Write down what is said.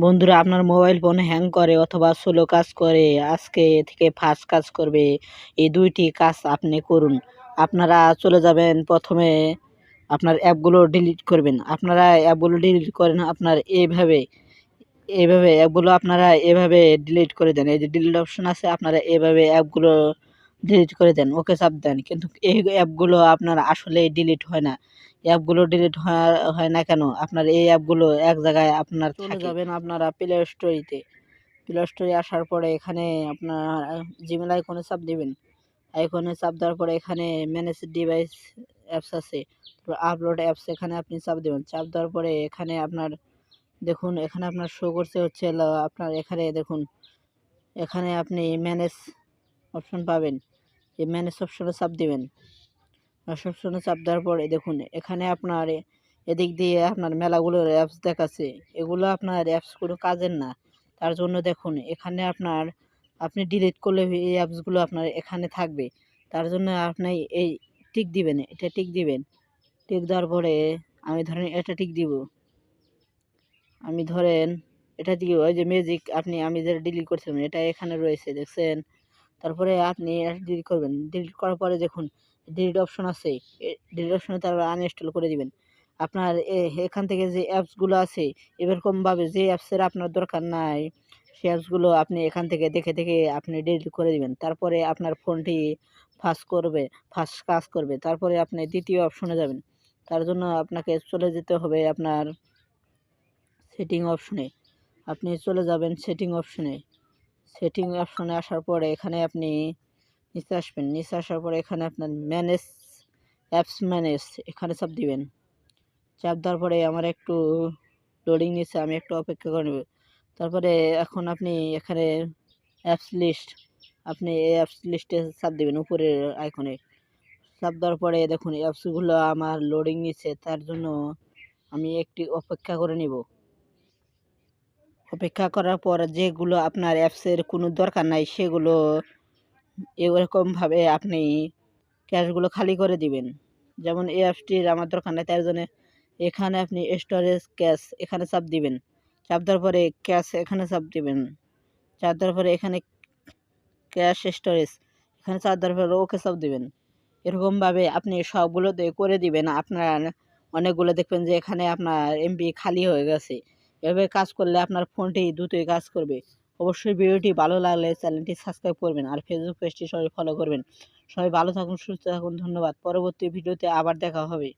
বন্ধুরা, আপনার mobile phone hang করে অথবা স্লো কাজ করে, আজকে থেকে ফাস্ট কাজ করবে। এই দুইটি কাজ আপনি করুন। আপনারা চলে যাবেন, প্রথমে আপনার অ্যাপগুলো ডিলিট করবেন। আপনারা অ্যাপগুলো ডিলিট করেন আপনার এইভাবে অ্যাপগুলো আপনারা এভাবে ডিলিট করে দেন। এই যে ডিলিট অপশন আছে, আপনারা এভাবে অ্যাপগুলো ডিলিট করে দেন, ওকে চাপ দেন। কিন্তু এই অ্যাপগুলো আপনার আসলেই ডিলিট হয় না। অ্যাপগুলো ডিলিট হয় না কেন? আপনার এই অ্যাপগুলো এক জায়গায় আপনার চলে যাবেন আপনারা প্লে স্টোরিতে। প্লে স্টোরে আসার পরে এখানে আপনার জিমেল আইকনে চাপ দিবেন। আইকনে চাপ দেওয়ার পরে এখানে ম্যানেজ ডিভাইস অ্যাপস আছে, তো আপলোড অ্যাপস এখানে আপনি চাপ দেবেন। চাপ দেওয়ার পরে এখানে আপনার দেখুন, এখানে আপনার শো করছে হচ্ছে আপনার এখানে দেখুন, এখানে আপনি ম্যানেজ অপশন পাবেন। এই ম্যানেজ অপশনে চাপ দিবেন। ম্যানেজ অপশনে চাপ দেওয়ার পরে দেখুন, এখানে আপনার এদিক দিয়ে আপনার মেলাগুলো অ্যাপস দেখাচ্ছে। এগুলো আপনার অ্যাপস কোনো কাজের না। তার জন্য দেখুন, এখানে আপনি ডিলিট করলে এই অ্যাপসগুলো আপনার এখানে থাকবে। তার জন্য আপনি এই টিক দিবেন, এটা টিক দিবেন। টিক দেওয়ার পরে আমি ধরেন এটা টিক দিব। আমি ধরেন এটা দিয়ে ওই যে ম্যাজিক আমি যেটা ডিলিট করছিলাম এটা এখানে রয়েছে, দেখছেন? তারপরে আপনি এটা ডিলিট করবেন। ডিলিট করার পরে দেখুন ডিলিট অপশন আছে। ডিলিট অপশনে তারপর আনইনস্টল করে দিবেন। আপনার এখান থেকে যে অ্যাপসগুলো আছে, এরকমভাবে যে অ্যাপসের আপনার দরকার নাই, সেই অ্যাপসগুলো আপনি এখান থেকে দেখে আপনি ডিলিট করে দিবেন। তারপরে আপনার ফোনটি ফাস্ট কাজ করবে। তারপরে আপনি দ্বিতীয় অপশনে যাবেন। তার জন্য আপনাকে চলে যেতে হবে আপনার সেটিং অপশনে। আপনি চলে যাবেন সেটিং অপশনে। সেটিং অপশনে আসার পরে এখানে আপনি নিচে আসবেন। নিচে আসার পরে এখানে আপনার ম্যানেজ এখানে চাপ দিবেন। চাপ দেওয়ার পরে আমার একটু লোডিং নিচ্ছে, আমি একটু অপেক্ষা করে নেব। তারপরে এখন আপনি এখানে আপনি এই অ্যাপস লিস্টে চাপ দিবেন উপরের আইকনে। চাপ দেওয়ার পরে দেখুন অ্যাপসগুলো আমার লোডিং নিচ্ছে, তার জন্য আমি একটি অপেক্ষা করে নিব। অপেক্ষা করার পর যেগুলো আপনার অ্যাপসের কোনো দরকার নাই, সেগুলো এরকমভাবে আপনি ক্যাশগুলো খালি করে দিবেন। যেমন এই অ্যাপসটির আমার দরকার নাই, তার জন্য এখানে আপনি স্টোরেজ ক্যাশ এখানে চাপ দিবেন। চাপ দেওয়ার পরে ক্যাশ এখানে চাপ দিবেন। চাপ দেওয়ার পরে এখানে ক্যাশ স্টোরেজ এখানে চাপ দেওয়ার পরে ওকে চাপ দিবেন। এরকমভাবে আপনি সবগুলোতে করে দিবেন। আপনার অনেকগুলো দেখবেন যে এখানে আপনার এমবি খালি হয়ে গেছে। এভাবে কাজ করলে আপনার ফোনটি দ্রুতই কাজ করবে। অবশ্যই ভিডিওটি ভালো লাগলে চ্যানেলটি সাবস্ক্রাইব করবেন আর ফেসবুক পেজটি সবাই ফলো করবেন। সবাই ভালো থাকুন, সুস্থ থাকুন। ধন্যবাদ। পরবর্তী ভিডিওতে আবার দেখা হবে।